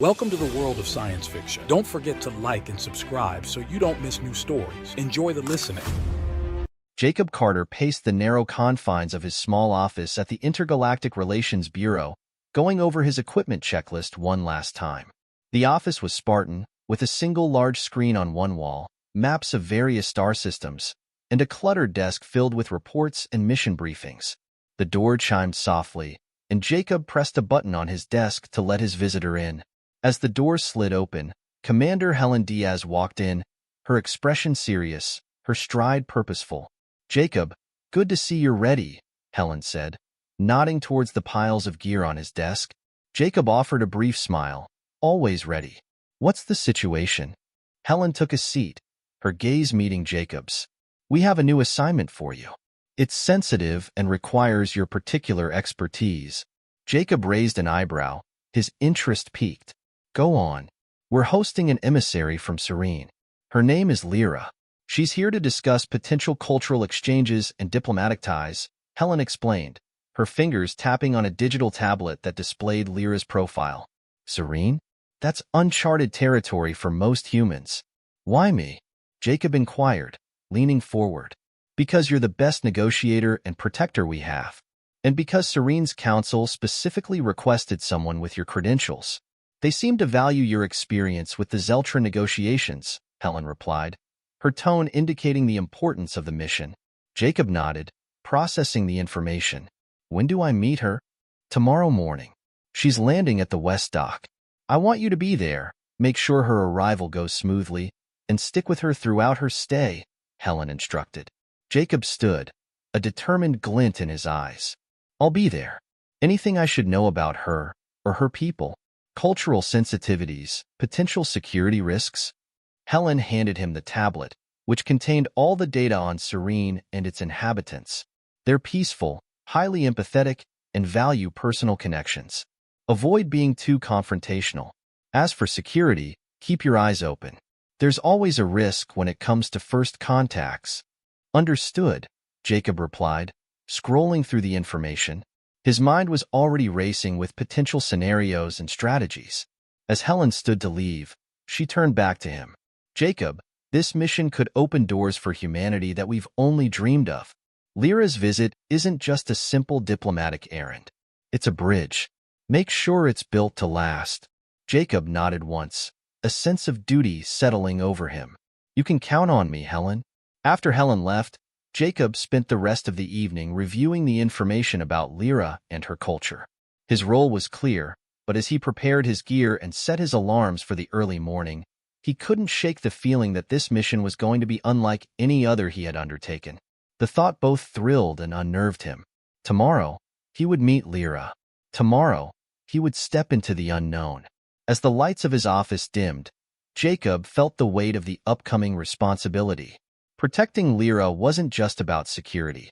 Welcome to the world of science fiction. Don't forget to like and subscribe so you don't miss new stories. Enjoy the listening. Jacob Carter paced the narrow confines of his small office at the Intergalactic Relations Bureau, going over his equipment checklist one last time. The office was Spartan, with a single large screen on one wall, maps of various star systems, and a cluttered desk filled with reports and mission briefings. The door chimed softly, and Jacob pressed a button on his desk to let his visitor in. As the door slid open, Commander Helen Diaz walked in, her expression serious, her stride purposeful. "Jacob, good to see you're ready," Helen said, nodding towards the piles of gear on his desk. Jacob offered a brief smile. "Always ready." "What's the situation?" Helen took a seat, her gaze meeting Jacob's. "We have a new assignment for you. It's sensitive and requires your particular expertise." Jacob raised an eyebrow, his interest piqued. "Go on." "We're hosting an emissary from Serene. Her name is Lyra. She's here to discuss potential cultural exchanges and diplomatic ties," Helen explained, her fingers tapping on a digital tablet that displayed Lyra's profile. "Serene? That's uncharted territory for most humans." "Why me?" Jacob inquired, leaning forward. "Because you're the best negotiator and protector we have. And because Serene's council specifically requested someone with your credentials. They seem to value your experience with the Zeltra negotiations," Helen replied, her tone indicating the importance of the mission. Jacob nodded, processing the information. "When do I meet her?" "Tomorrow morning. She's landing at the West Dock. I want you to be there, make sure her arrival goes smoothly, and stick with her throughout her stay," Helen instructed. Jacob stood, a determined glint in his eyes. "I'll be there. Anything I should know about her, or her people? Cultural sensitivities, potential security risks?" Helen handed him the tablet, which contained all the data on Serene and its inhabitants. "They're peaceful, highly empathetic, and value personal connections. Avoid being too confrontational. As for security, keep your eyes open. There's always a risk when it comes to first contacts." "Understood," Jacob replied, scrolling through the information. His mind was already racing with potential scenarios and strategies. As Helen stood to leave, she turned back to him. "Jacob, this mission could open doors for humanity that we've only dreamed of. Lyra's visit isn't just a simple diplomatic errand. It's a bridge. Make sure it's built to last." Jacob nodded once, a sense of duty settling over him. "You can count on me, Helen." After Helen left, Jacob spent the rest of the evening reviewing the information about Lyra and her culture. His role was clear, but as he prepared his gear and set his alarms for the early morning, he couldn't shake the feeling that this mission was going to be unlike any other he had undertaken. The thought both thrilled and unnerved him. Tomorrow, he would meet Lyra. Tomorrow, he would step into the unknown. As the lights of his office dimmed, Jacob felt the weight of the upcoming responsibility. Protecting Lyra wasn't just about security.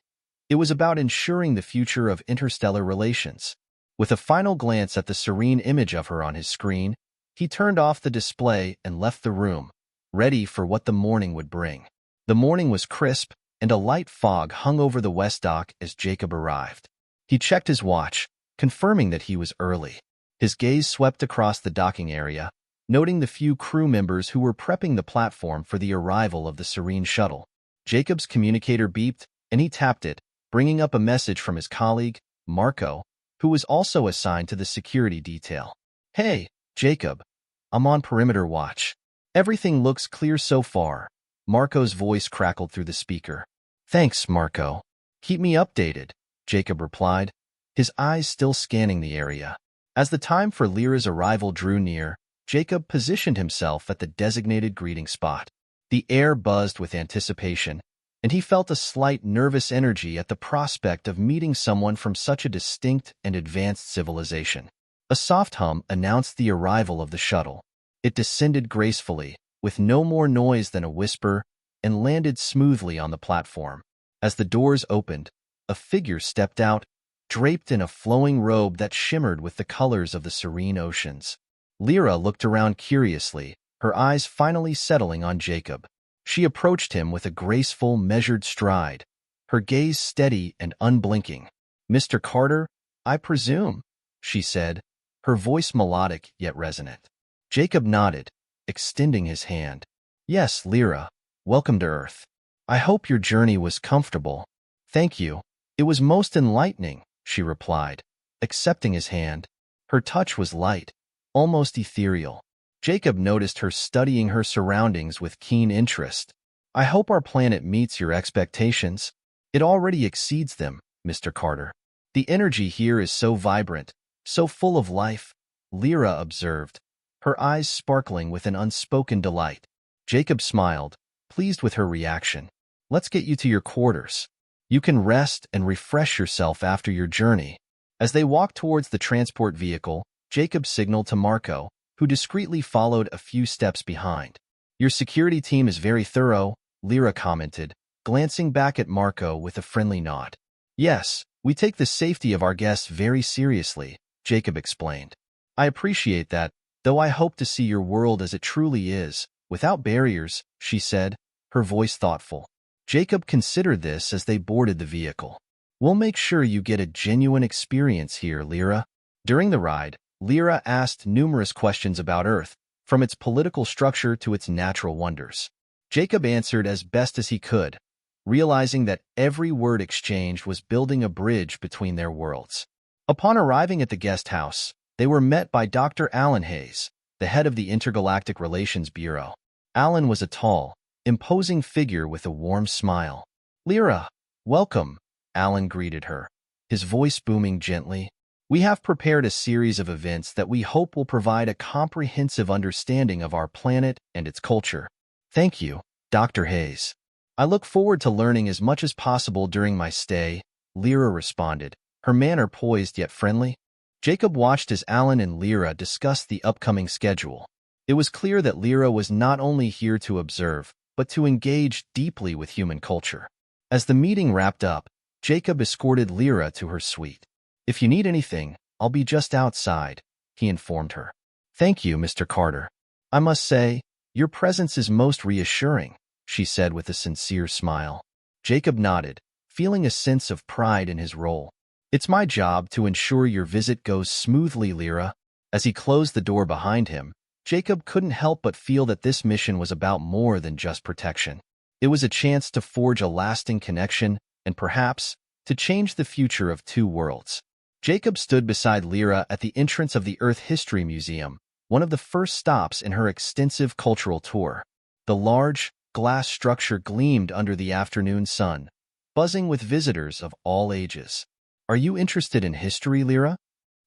It was about ensuring the future of interstellar relations. With a final glance at the serene image of her on his screen, he turned off the display and left the room, ready for what the morning would bring. The morning was crisp, and a light fog hung over the West Dock as Jacob arrived. He checked his watch, confirming that he was early. His gaze swept across the docking area, noting the few crew members who were prepping the platform for the arrival of the Serene shuttle. Jacob's communicator beeped, and he tapped it, bringing up a message from his colleague, Marco, who was also assigned to the security detail. "Hey, Jacob. I'm on perimeter watch. Everything looks clear so far." Marco's voice crackled through the speaker. "Thanks, Marco. Keep me updated," Jacob replied, his eyes still scanning the area. As the time for Lyra's arrival drew near, Jacob positioned himself at the designated greeting spot. The air buzzed with anticipation, and he felt a slight nervous energy at the prospect of meeting someone from such a distinct and advanced civilization. A soft hum announced the arrival of the shuttle. It descended gracefully, with no more noise than a whisper, and landed smoothly on the platform. As the doors opened, a figure stepped out, draped in a flowing robe that shimmered with the colors of the serene oceans. Lyra looked around curiously, her eyes finally settling on Jacob. She approached him with a graceful, measured stride, her gaze steady and unblinking. "Mr. Carter, I presume," she said, her voice melodic yet resonant. Jacob nodded, extending his hand. Yes, Lyra, welcome to Earth. I hope your journey was comfortable. Thank you. It was most enlightening, she replied, accepting his hand. Her touch was light, almost ethereal. Jacob noticed her studying her surroundings with keen interest. I hope our planet meets your expectations. It already exceeds them, Mr. Carter. The energy here is so vibrant, so full of life, Lyra observed, her eyes sparkling with an unspoken delight. Jacob smiled, pleased with her reaction. Let's get you to your quarters. You can rest and refresh yourself after your journey. As they walked towards the transport vehicle, Jacob signaled to Marco, who discreetly followed a few steps behind. Your security team is very thorough, Lyra commented, glancing back at Marco with a friendly nod. Yes, we take the safety of our guests very seriously, Jacob explained. I appreciate that, though I hope to see your world as it truly is, without barriers, she said, her voice thoughtful. Jacob considered this as they boarded the vehicle. We'll make sure you get a genuine experience here, Lyra. During the ride, Lyra asked numerous questions about Earth, from its political structure to its natural wonders. Jacob answered as best as he could, realizing that every word exchanged was building a bridge between their worlds. Upon arriving at the guest house, they were met by Dr. Alan Hayes, the head of the Intergalactic Relations Bureau. Alan was a tall, imposing figure with a warm smile. Lyra, welcome, Alan greeted her, his voice booming gently. We have prepared a series of events that we hope will provide a comprehensive understanding of our planet and its culture. Thank you, Dr. Hayes. I look forward to learning as much as possible during my stay, Lyra responded, her manner poised yet friendly. Jacob watched as Alan and Lyra discussed the upcoming schedule. It was clear that Lyra was not only here to observe, but to engage deeply with human culture. As the meeting wrapped up, Jacob escorted Lyra to her suite. If you need anything, I'll be just outside, he informed her. Thank you, Mr. Carter. I must say, your presence is most reassuring, she said with a sincere smile. Jacob nodded, feeling a sense of pride in his role. It's my job to ensure your visit goes smoothly, Lyra. As he closed the door behind him, Jacob couldn't help but feel that this mission was about more than just protection. It was a chance to forge a lasting connection and perhaps to change the future of two worlds. Jacob stood beside Lyra at the entrance of the Earth History Museum, one of the first stops in her extensive cultural tour. The large, glass structure gleamed under the afternoon sun, buzzing with visitors of all ages. Are you interested in history, Lyra?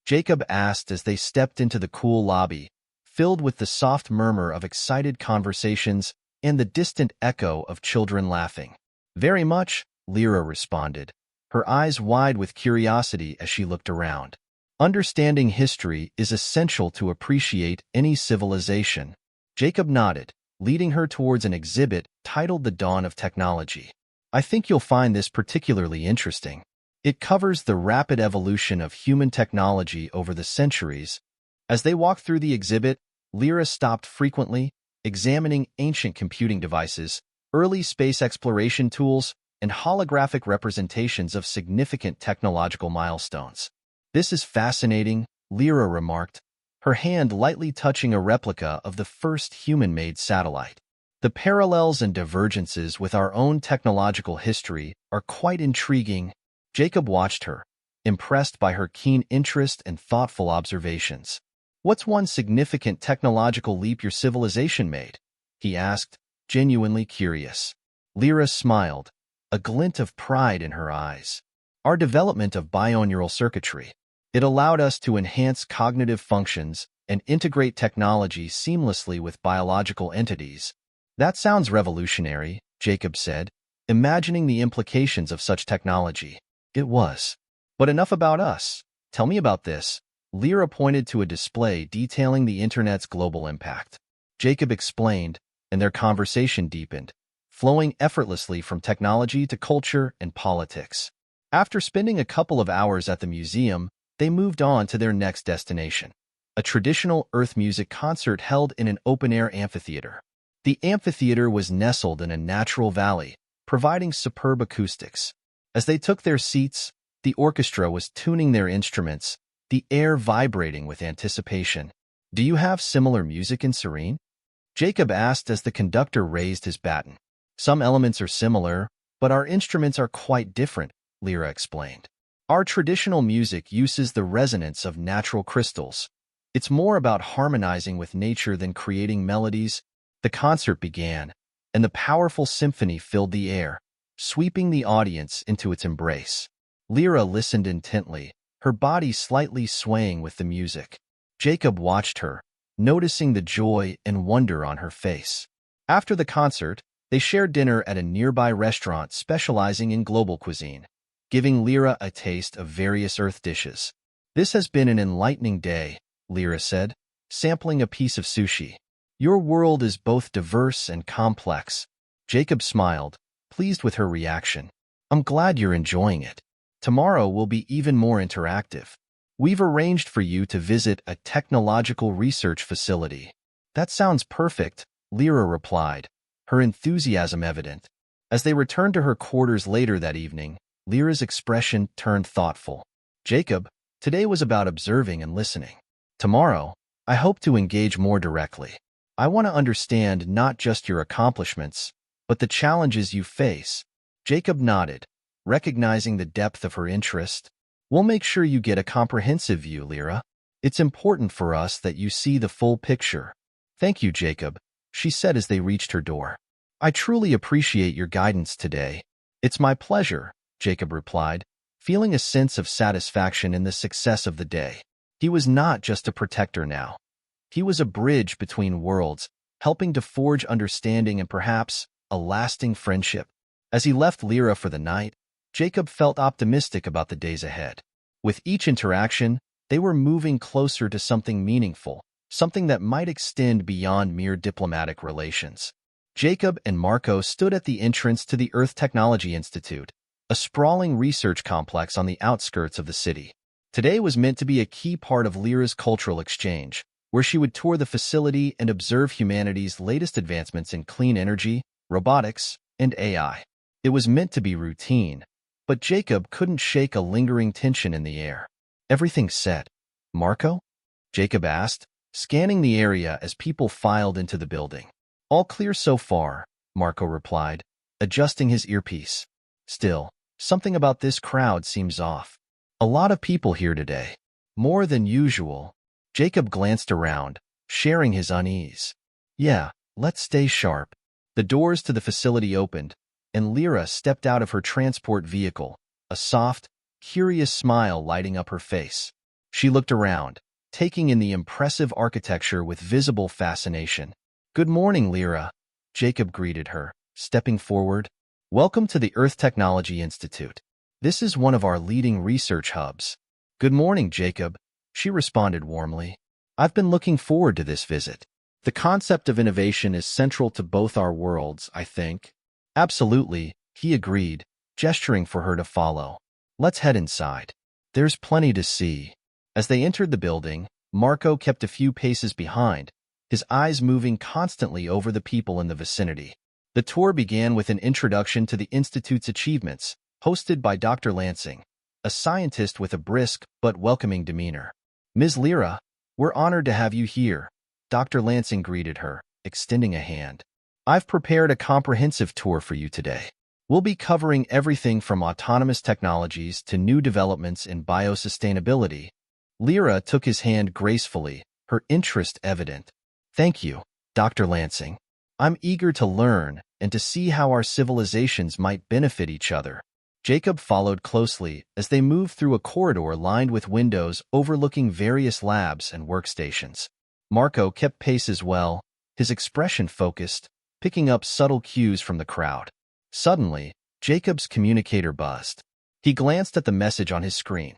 Jacob asked as they stepped into the cool lobby, filled with the soft murmur of excited conversations and the distant echo of children laughing. Very much, Lyra responded, her eyes wide with curiosity as she looked around. Understanding history is essential to appreciate any civilization. Jacob nodded, leading her towards an exhibit titled The Dawn of Technology. I think you'll find this particularly interesting. It covers the rapid evolution of human technology over the centuries. As they walked through the exhibit, Lyra stopped frequently, examining ancient computing devices, early space exploration tools, and holographic representations of significant technological milestones. This is fascinating, Lyra remarked, her hand lightly touching a replica of the first human-made satellite. The parallels and divergences with our own technological history are quite intriguing. Jacob watched her, impressed by her keen interest and thoughtful observations. What's one significant technological leap your civilization made? He asked, genuinely curious. Lyra smiled, a glint of pride in her eyes. Our development of bioneural circuitry. It allowed us to enhance cognitive functions and integrate technology seamlessly with biological entities. That sounds revolutionary, Jacob said, imagining the implications of such technology. It was. But enough about us. Tell me about this. Lyra pointed to a display detailing the Internet's global impact. Jacob explained, and their conversation deepened, flowing effortlessly from technology to culture and politics. After spending a couple of hours at the museum, they moved on to their next destination, a traditional Earth music concert held in an open-air amphitheater. The amphitheater was nestled in a natural valley, providing superb acoustics. As they took their seats, the orchestra was tuning their instruments, the air vibrating with anticipation. Do you have similar music in Serene? Jacob asked as the conductor raised his baton. Some elements are similar, but our instruments are quite different, Lyra explained. Our traditional music uses the resonance of natural crystals. It's more about harmonizing with nature than creating melodies. The concert began, and the powerful symphony filled the air, sweeping the audience into its embrace. Lyra listened intently, her body slightly swaying with the music. Jacob watched her, noticing the joy and wonder on her face. After the concert, they shared dinner at a nearby restaurant specializing in global cuisine, giving Lyra a taste of various Earth dishes. This has been an enlightening day, Lyra said, sampling a piece of sushi. Your world is both diverse and complex. Jacob smiled, pleased with her reaction. I'm glad you're enjoying it. Tomorrow will be even more interactive. We've arranged for you to visit a technological research facility. That sounds perfect, Lyra replied, her enthusiasm evident. As they returned to her quarters later that evening, Lyra's expression turned thoughtful. Jacob, today was about observing and listening. Tomorrow, I hope to engage more directly. I want to understand not just your accomplishments, but the challenges you face. Jacob nodded, recognizing the depth of her interest. We'll make sure you get a comprehensive view, Lyra. It's important for us that you see the full picture. Thank you, Jacob, she said as they reached her door. I truly appreciate your guidance today. It's my pleasure, Jacob replied, feeling a sense of satisfaction in the success of the day. He was not just a protector now. He was a bridge between worlds, helping to forge understanding and perhaps a lasting friendship. As he left Lyra for the night, Jacob felt optimistic about the days ahead. With each interaction, they were moving closer to something meaningful, something that might extend beyond mere diplomatic relations. Jacob and Marco stood at the entrance to the Earth Technology Institute, a sprawling research complex on the outskirts of the city. Today was meant to be a key part of Lyra's cultural exchange, where she would tour the facility and observe humanity's latest advancements in clean energy, robotics, and AI. It was meant to be routine, but Jacob couldn't shake a lingering tension in the air. Everything set, Marco? Jacob asked, scanning the area as people filed into the building. All clear so far, Marco replied, adjusting his earpiece. Still, something about this crowd seems off. A lot of people here today. More than usual. Jacob glanced around, sharing his unease. Yeah, let's stay sharp. The doors to the facility opened, and Lyra stepped out of her transport vehicle, a soft, curious smile lighting up her face. She looked around, taking in the impressive architecture with visible fascination. Good morning, Lyra, Jacob greeted her, stepping forward. Welcome to the Earth Technology Institute. This is one of our leading research hubs. Good morning, Jacob, she responded warmly. I've been looking forward to this visit. The concept of innovation is central to both our worlds, I think. Absolutely, he agreed, gesturing for her to follow. Let's head inside. There's plenty to see. As they entered the building, Marco kept a few paces behind, his eyes moving constantly over the people in the vicinity. The tour began with an introduction to the Institute's achievements, hosted by Dr. Lansing, a scientist with a brisk but welcoming demeanor. Ms. Lyra, we're honored to have you here, Dr. Lansing greeted her, extending a hand. I've prepared a comprehensive tour for you today. We'll be covering everything from autonomous technologies to new developments in biosustainability. Lyra took his hand gracefully, her interest evident. Thank you, Dr. Lansing. I'm eager to learn and to see how our civilizations might benefit each other. Jacob followed closely as they moved through a corridor lined with windows overlooking various labs and workstations. Marco kept pace as well, his expression focused, picking up subtle cues from the crowd. Suddenly, Jacob's communicator buzzed. He glanced at the message on his screen.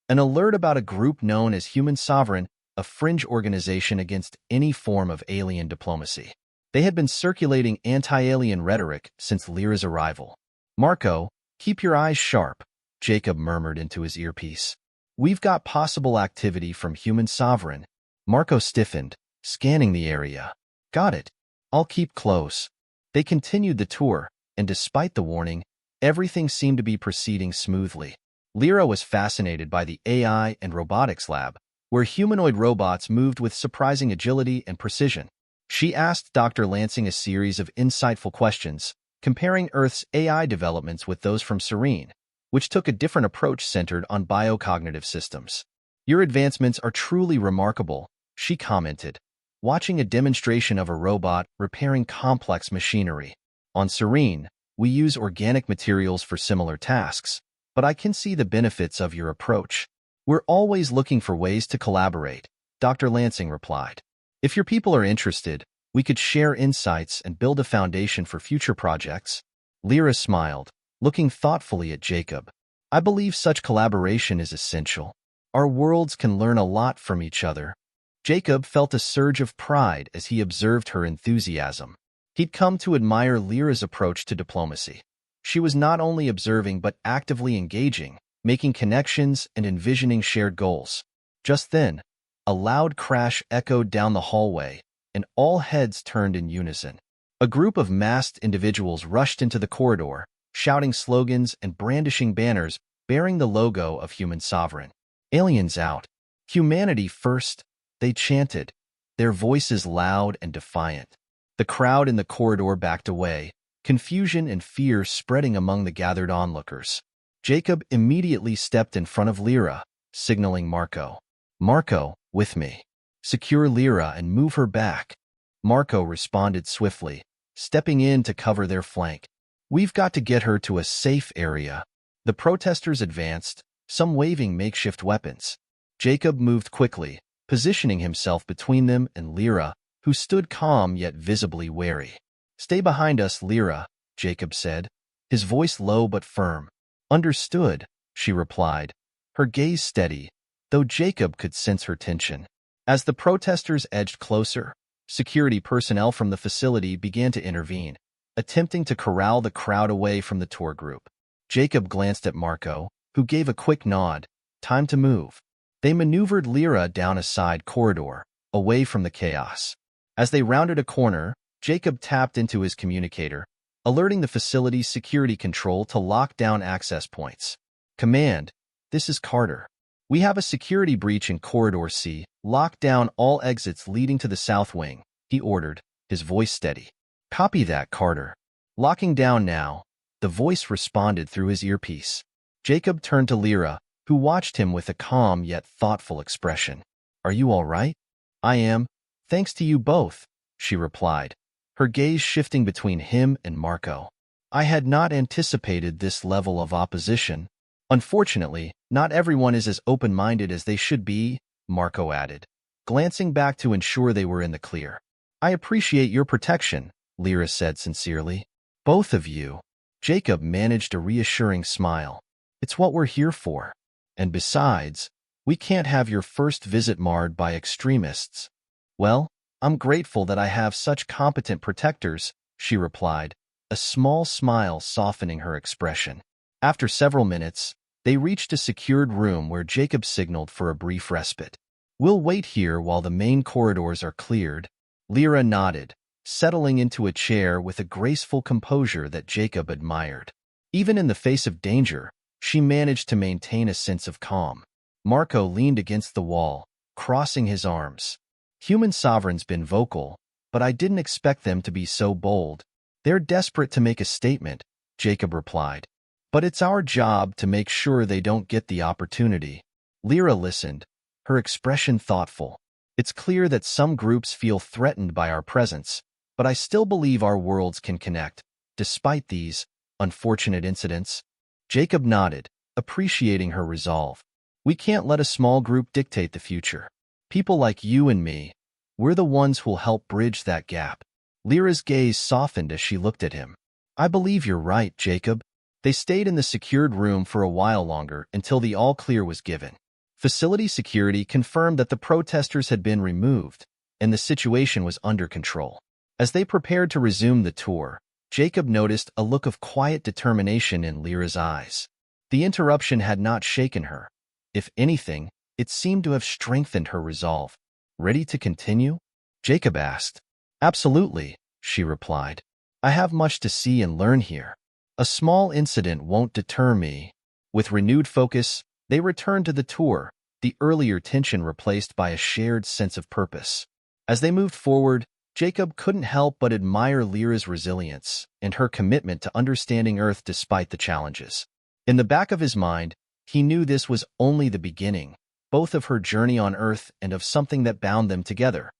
An alert about a group known as Human Sovereign, a fringe organization against any form of alien diplomacy. They had been circulating anti-alien rhetoric since Lyra's arrival. Marco, keep your eyes sharp, Jacob murmured into his earpiece. We've got possible activity from Human Sovereign. Marco stiffened, scanning the area. Got it. I'll keep close. They continued the tour, and despite the warning, everything seemed to be proceeding smoothly. Lyra was fascinated by the AI and robotics lab, where humanoid robots moved with surprising agility and precision. She asked Dr. Lansing a series of insightful questions, comparing Earth's AI developments with those from Serene, which took a different approach centered on biocognitive systems. "Your advancements are truly remarkable," she commented, watching a demonstration of a robot repairing complex machinery. "On Serene, we use organic materials for similar tasks, but I can see the benefits of your approach." "We're always looking for ways to collaborate," Dr. Lansing replied. "If your people are interested, we could share insights and build a foundation for future projects." Lyra smiled, looking thoughtfully at Jacob. "I believe such collaboration is essential. Our worlds can learn a lot from each other." Jacob felt a surge of pride as he observed her enthusiasm. He'd come to admire Lyra's approach to diplomacy. She was not only observing but actively engaging, making connections and envisioning shared goals. Just then, a loud crash echoed down the hallway, and all heads turned in unison. A group of masked individuals rushed into the corridor, shouting slogans and brandishing banners bearing the logo of Human Sovereign. "Aliens out! Humanity first!" they chanted, their voices loud and defiant. The crowd in the corridor backed away, confusion and fear spreading among the gathered onlookers. Jacob immediately stepped in front of Lyra, signaling Marco. "Marco, with me. Secure Lyra and move her back." Marco responded swiftly, stepping in to cover their flank. "We've got to get her to a safe area." The protesters advanced, some waving makeshift weapons. Jacob moved quickly, positioning himself between them and Lyra, who stood calm yet visibly wary. "Stay behind us, Lyra," Jacob said, his voice low but firm. "Understood," she replied, her gaze steady, though Jacob could sense her tension. As the protesters edged closer, security personnel from the facility began to intervene, attempting to corral the crowd away from the tour group. Jacob glanced at Marco, who gave a quick nod. Time to move. They maneuvered Lyra down a side corridor, away from the chaos. As they rounded a corner, Jacob tapped into his communicator, alerting the facility's security control to lock down access points. "Command, this is Carter. We have a security breach in Corridor C. Lock down all exits leading to the south wing," he ordered, his voice steady. "Copy that, Carter." "Locking down now," the voice responded through his earpiece. Jacob turned to Lyra, who watched him with a calm yet thoughtful expression. "Are you all right?" "I am, thanks to you both," she replied, her gaze shifting between him and Marco. "I had not anticipated this level of opposition." "Unfortunately, not everyone is as open-minded as they should be," Marco added, glancing back to ensure they were in the clear. "I appreciate your protection," Lyra said sincerely. "Both of you." Jacob managed a reassuring smile. "It's what we're here for. And besides, we can't have your first visit marred by extremists." "Well, I'm grateful that I have such competent protectors," she replied, a small smile softening her expression. After several minutes, they reached a secured room where Jacob signaled for a brief respite. "We'll wait here while the main corridors are cleared." Lyra nodded, settling into a chair with a graceful composure that Jacob admired. Even in the face of danger, she managed to maintain a sense of calm. Marco leaned against the wall, crossing his arms. "Human Sovereign's been vocal, but I didn't expect them to be so bold." "They're desperate to make a statement," Jacob replied. "But it's our job to make sure they don't get the opportunity." Lyra listened, her expression thoughtful. "It's clear that some groups feel threatened by our presence, but I still believe our worlds can connect, despite these unfortunate incidents." Jacob nodded, appreciating her resolve. "We can't let a small group dictate the future. People like you and me, we're the ones who'll help bridge that gap." Lyra's gaze softened as she looked at him. "I believe you're right, Jacob." They stayed in the secured room for a while longer until the all-clear was given. Facility security confirmed that the protesters had been removed, and the situation was under control. As they prepared to resume the tour, Jacob noticed a look of quiet determination in Lyra's eyes. The interruption had not shaken her. If anything, it seemed to have strengthened her resolve. "Ready to continue?" Jacob asked. "Absolutely," she replied. "I have much to see and learn here. A small incident won't deter me." With renewed focus, they returned to the tour, the earlier tension replaced by a shared sense of purpose. As they moved forward, Jacob couldn't help but admire Lyra's resilience and her commitment to understanding Earth despite the challenges. In the back of his mind, he knew this was only the beginning, both of her journey on Earth and of something that bound them together.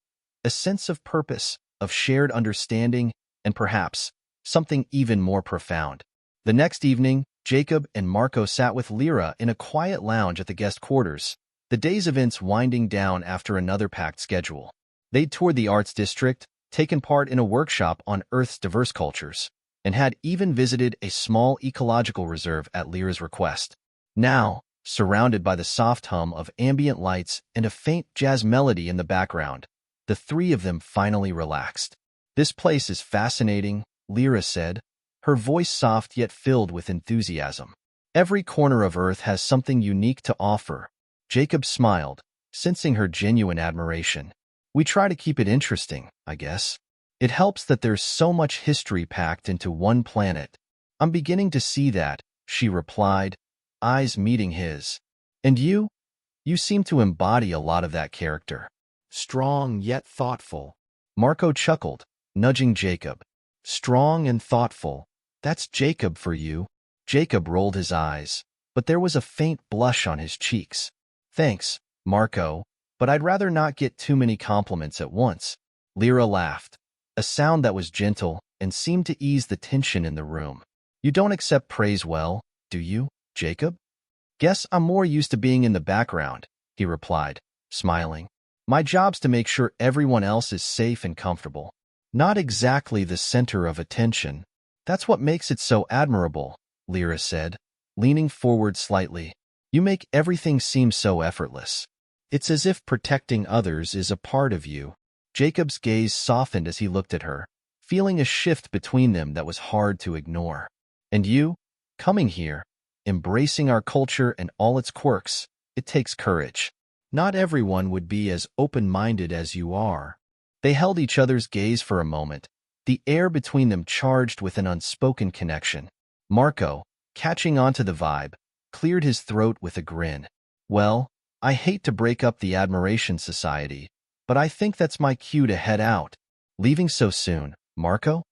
A sense of purpose, of shared understanding, and perhaps something even more profound. The next evening, Jacob and Marco sat with Lyra in a quiet lounge at the guest quarters, the day's events winding down after another packed schedule. They'd toured the arts district, taken part in a workshop on Earth's diverse cultures, and had even visited a small ecological reserve at Lyra's request. Now, surrounded by the soft hum of ambient lights and a faint jazz melody in the background, the three of them finally relaxed. "This place is fascinating," Lyra said, her voice soft yet filled with enthusiasm. "Every corner of Earth has something unique to offer." Jacob smiled, sensing her genuine admiration. "We try to keep it interesting, I guess. It helps that there's so much history packed into one planet." "I'm beginning to see that," she replied, eyes meeting his. "And you? You seem to embody a lot of that character. Strong yet thoughtful." Marco chuckled, nudging Jacob. "Strong and thoughtful. That's Jacob for you." Jacob rolled his eyes, but there was a faint blush on his cheeks. "Thanks, Marco, but I'd rather not get too many compliments at once." Lyra laughed, a sound that was gentle and seemed to ease the tension in the room. "You don't accept praise well, do you, Jacob?" "Guess I'm more used to being in the background," he replied, smiling. "My job's to make sure everyone else is safe and comfortable. Not exactly the center of attention." "That's what makes it so admirable," Lyra said, leaning forward slightly. "You make everything seem so effortless. It's as if protecting others is a part of you." Jacob's gaze softened as he looked at her, feeling a shift between them that was hard to ignore. "And you, coming here, embracing our culture and all its quirks, it takes courage. Not everyone would be as open-minded as you are." They held each other's gaze for a moment, the air between them charged with an unspoken connection. Marco, catching onto the vibe, cleared his throat with a grin. "Well, I hate to break up the Admiration Society, but I think that's my cue to head out." "Leaving so soon, Marco?"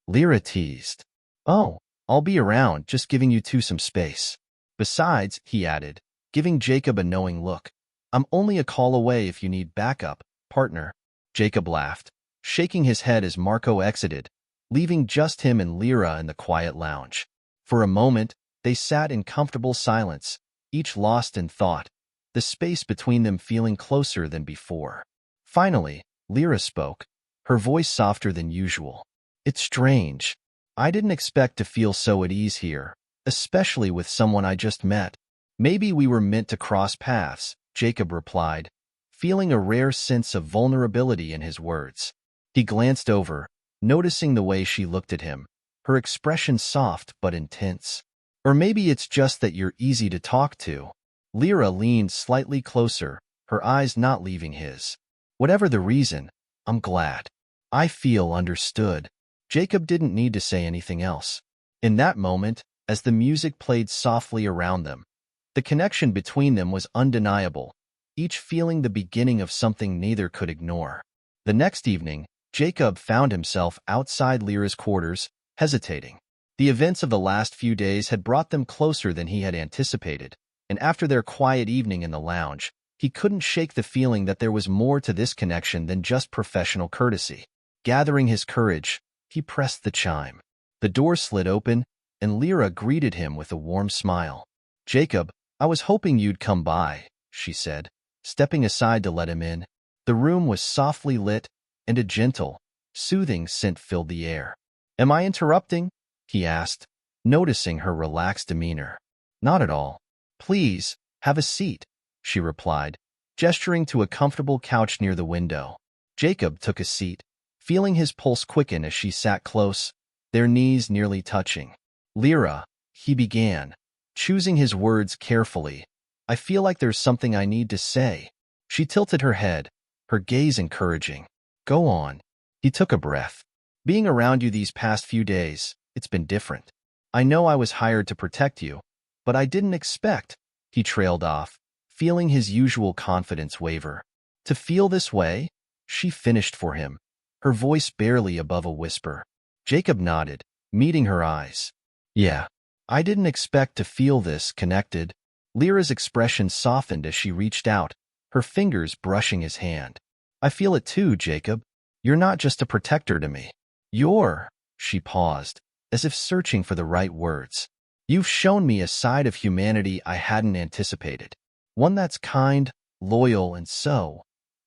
Lyra teased. "Oh, I'll be around, just giving you two some space. Besides," he added, giving Jacob a knowing look, "I'm only a call away if you need backup, partner." Jacob laughed, shaking his head as Marco exited, leaving just him and Lyra in the quiet lounge. For a moment, they sat in comfortable silence, each lost in thought, the space between them feeling closer than before. Finally, Lyra spoke, her voice softer than usual. "It's strange. I didn't expect to feel so at ease here, especially with someone I just met." "Maybe we were meant to cross paths," Jacob replied, feeling a rare sense of vulnerability in his words. He glanced over, noticing the way she looked at him, her expression soft but intense. "Or maybe it's just that you're easy to talk to." Lyra leaned slightly closer, her eyes not leaving his. "Whatever the reason, I'm glad. I feel understood." Jacob didn't need to say anything else. In that moment, as the music played softly around them, the connection between them was undeniable, each feeling the beginning of something neither could ignore. The next evening, Jacob found himself outside Lyra's quarters, hesitating. The events of the last few days had brought them closer than he had anticipated, and after their quiet evening in the lounge, he couldn't shake the feeling that there was more to this connection than just professional courtesy. Gathering his courage, he pressed the chime. The door slid open, and Lyra greeted him with a warm smile. "Jacob, I was hoping you'd come by," she said, stepping aside to let him in. The room was softly lit, and a gentle, soothing scent filled the air. "Am I interrupting?" he asked, noticing her relaxed demeanor. "Not at all. Please, have a seat," she replied, gesturing to a comfortable couch near the window. Jacob took a seat, feeling his pulse quicken as she sat close, their knees nearly touching. "Lyra," he began, choosing his words carefully, "I feel like there's something I need to say." She tilted her head, her gaze encouraging. "Go on." He took a breath. "Being around you these past few days, it's been different. I know I was hired to protect you, but I didn't expect," he trailed off, feeling his usual confidence waver. To feel this way? She finished for him, her voice barely above a whisper. Jacob nodded, meeting her eyes. Yeah, I didn't expect to feel this connected. Lyra's expression softened as she reached out, her fingers brushing his hand. I feel it too, Jacob. You're not just a protector to me. She paused, as if searching for the right words. You've shown me a side of humanity I hadn't anticipated. One that's kind, loyal, and so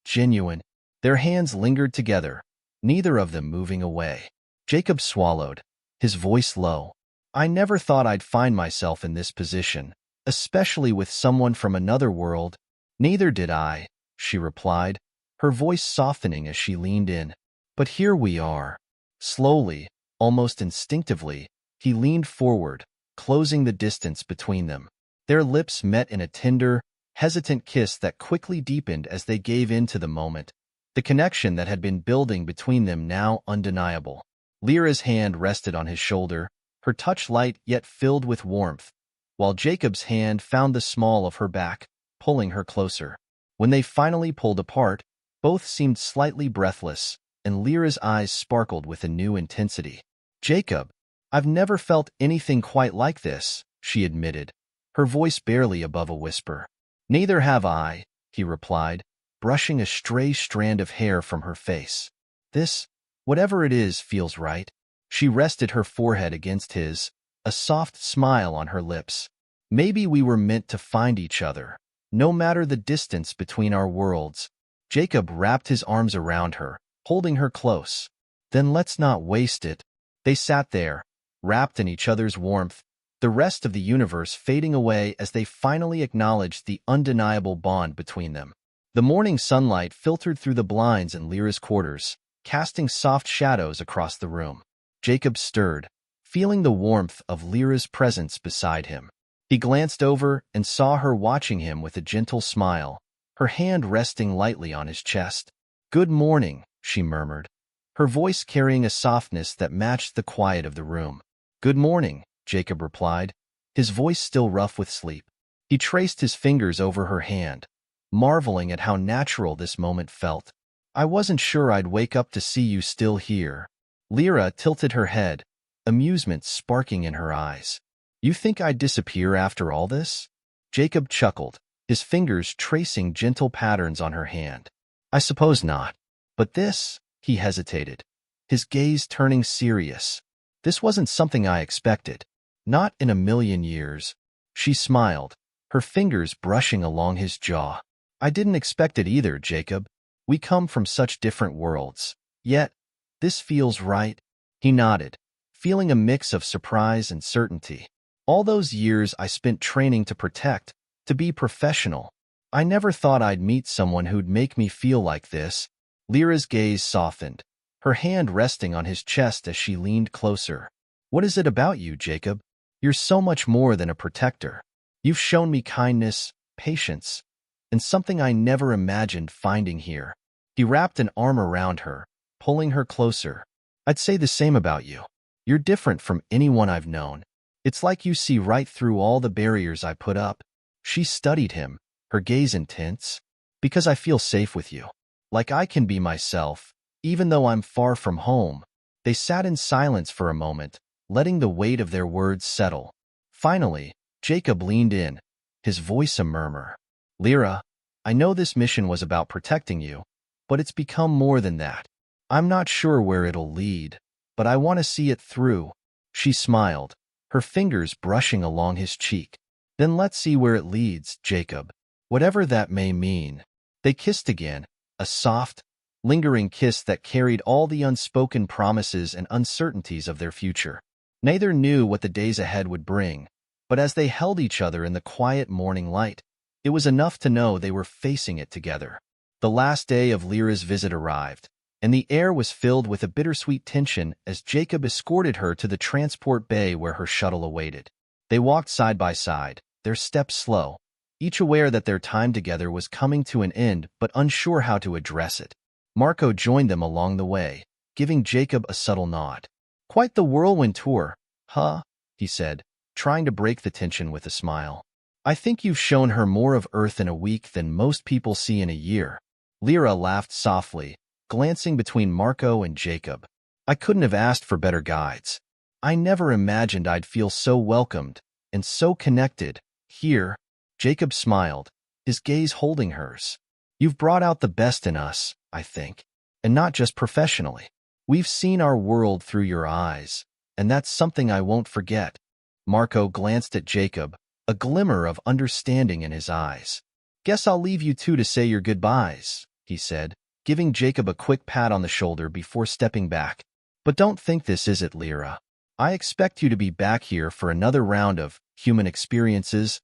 genuine. Their hands lingered together, neither of them moving away. Jacob swallowed, his voice low. I never thought I'd find myself in this position, especially with someone from another world. Neither did I, she replied, her voice softening as she leaned in. But here we are. Slowly, almost instinctively, he leaned forward, closing the distance between them. Their lips met in a tender, hesitant kiss that quickly deepened as they gave in to the moment, the connection that had been building between them now undeniable. Lyra's hand rested on his shoulder, her touch light yet filled with warmth, while Jacob's hand found the small of her back, pulling her closer. When they finally pulled apart, both seemed slightly breathless, and Lyra's eyes sparkled with a new intensity. Jacob, I've never felt anything quite like this, she admitted, her voice barely above a whisper. Neither have I, he replied, brushing a stray strand of hair from her face. This, whatever it is, feels right. She rested her forehead against his, a soft smile on her lips. Maybe we were meant to find each other, no matter the distance between our worlds. Jacob wrapped his arms around her, holding her close. Then let's not waste it. They sat there, wrapped in each other's warmth, the rest of the universe fading away as they finally acknowledged the undeniable bond between them. The morning sunlight filtered through the blinds in Lyra's quarters, casting soft shadows across the room. Jacob stirred, feeling the warmth of Lyra's presence beside him. He glanced over and saw her watching him with a gentle smile, her hand resting lightly on his chest. Good morning, she murmured, her voice carrying a softness that matched the quiet of the room. Good morning, Jacob replied, his voice still rough with sleep. He traced his fingers over her hand, marveling at how natural this moment felt. I wasn't sure I'd wake up to see you still here. Lyra tilted her head, amusement sparking in her eyes. You think I'd disappear after all this? Jacob chuckled, his fingers tracing gentle patterns on her hand. I suppose not. But this, he hesitated, his gaze turning serious. This wasn't something I expected. Not in a million years. She smiled, her fingers brushing along his jaw. I didn't expect it either, Jacob. We come from such different worlds. Yet, this feels right. He nodded, feeling a mix of surprise and certainty. All those years I spent training to protect, to be professional. I never thought I'd meet someone who'd make me feel like this. Lyra's gaze softened, her hand resting on his chest as she leaned closer. What is it about you, Jacob? You're so much more than a protector. You've shown me kindness, patience, and something I never imagined finding here. He wrapped an arm around her, pulling her closer. I'd say the same about you. You're different from anyone I've known. It's like you see right through all the barriers I put up. She studied him, her gaze intense. Because I feel safe with you. Like I can be myself, even though I'm far from home. They sat in silence for a moment, letting the weight of their words settle. Finally, Jacob leaned in, his voice a murmur. Lyra, I know this mission was about protecting you, but it's become more than that. I'm not sure where it'll lead, but I want to see it through. She smiled, her fingers brushing along his cheek. Then let's see where it leads, Jacob. Whatever that may mean. They kissed again, a soft, lingering kiss that carried all the unspoken promises and uncertainties of their future. Neither knew what the days ahead would bring, but as they held each other in the quiet morning light, it was enough to know they were facing it together. The last day of Lyra's visit arrived, and the air was filled with a bittersweet tension as Jacob escorted her to the transport bay where her shuttle awaited. They walked side by side, their steps slow, each aware that their time together was coming to an end but unsure how to address it. Marco joined them along the way, giving Jacob a subtle nod. Quite the whirlwind tour, huh? He said, trying to break the tension with a smile. I think you've shown her more of Earth in a week than most people see in a year. Lyra laughed softly, glancing between Marco and Jacob. I couldn't have asked for better guides. I never imagined I'd feel so welcomed and so connected. Here, Jacob smiled, his gaze holding hers. You've brought out the best in us, I think, and not just professionally. We've seen our world through your eyes, and that's something I won't forget. Marco glanced at Jacob, a glimmer of understanding in his eyes. Guess I'll leave you two to say your goodbyes, he said, giving Jacob a quick pat on the shoulder before stepping back. But don't think this is it, Lyra. I expect you to be back here for another round of human experiences.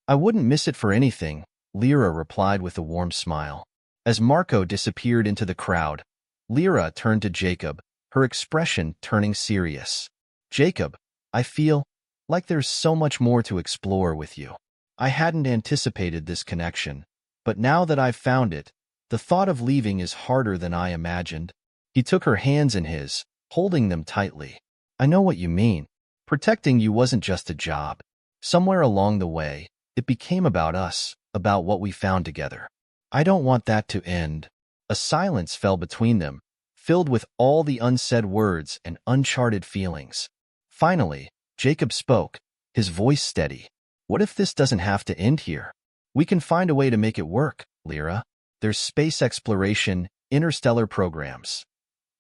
I wouldn't miss it for anything, Lyra replied with a warm smile. As Marco disappeared into the crowd, Lyra turned to Jacob, her expression turning serious. Jacob, I feel like there's so much more to explore with you. I hadn't anticipated this connection, but now that I've found it, the thought of leaving is harder than I imagined. He took her hands in his, holding them tightly. I know what you mean. Protecting you wasn't just a job. Somewhere along the way, it became about us, about what we found together. I don't want that to end. A silence fell between them, filled with all the unsaid words and uncharted feelings. Finally, Jacob spoke, his voice steady. What if this doesn't have to end here? We can find a way to make it work, Lyra. There's space exploration, interstellar programs.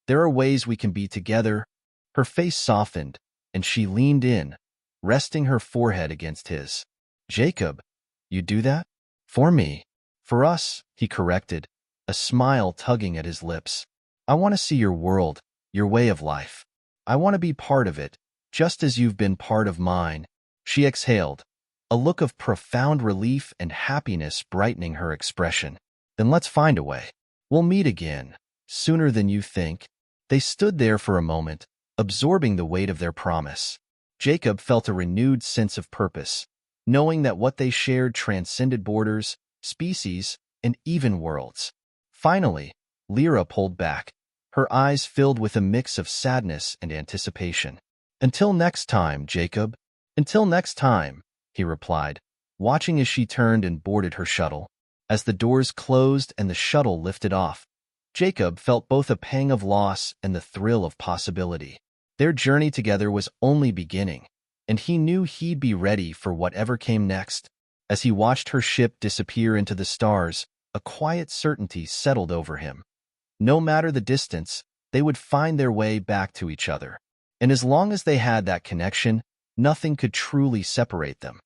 There are ways we can be together. Her face softened, and she leaned in, resting her forehead against his. Jacob, you do that? For me. For us, he corrected, a smile tugging at his lips. I want to see your world, your way of life. I want to be part of it, just as you've been part of mine. She exhaled, a look of profound relief and happiness brightening her expression. Then let's find a way. We'll meet again, sooner than you think. They stood there for a moment, absorbing the weight of their promise. Jacob felt a renewed sense of purpose, knowing that what they shared transcended borders, species, and even worlds. Finally, Lyra pulled back, her eyes filled with a mix of sadness and anticipation. Until next time, Jacob. Until next time, he replied, watching as she turned and boarded her shuttle. As the doors closed and the shuttle lifted off, Jacob felt both a pang of loss and the thrill of possibility. Their journey together was only beginning, and he knew he'd be ready for whatever came next. As he watched her ship disappear into the stars, a quiet certainty settled over him. No matter the distance, they would find their way back to each other. And as long as they had that connection, nothing could truly separate them.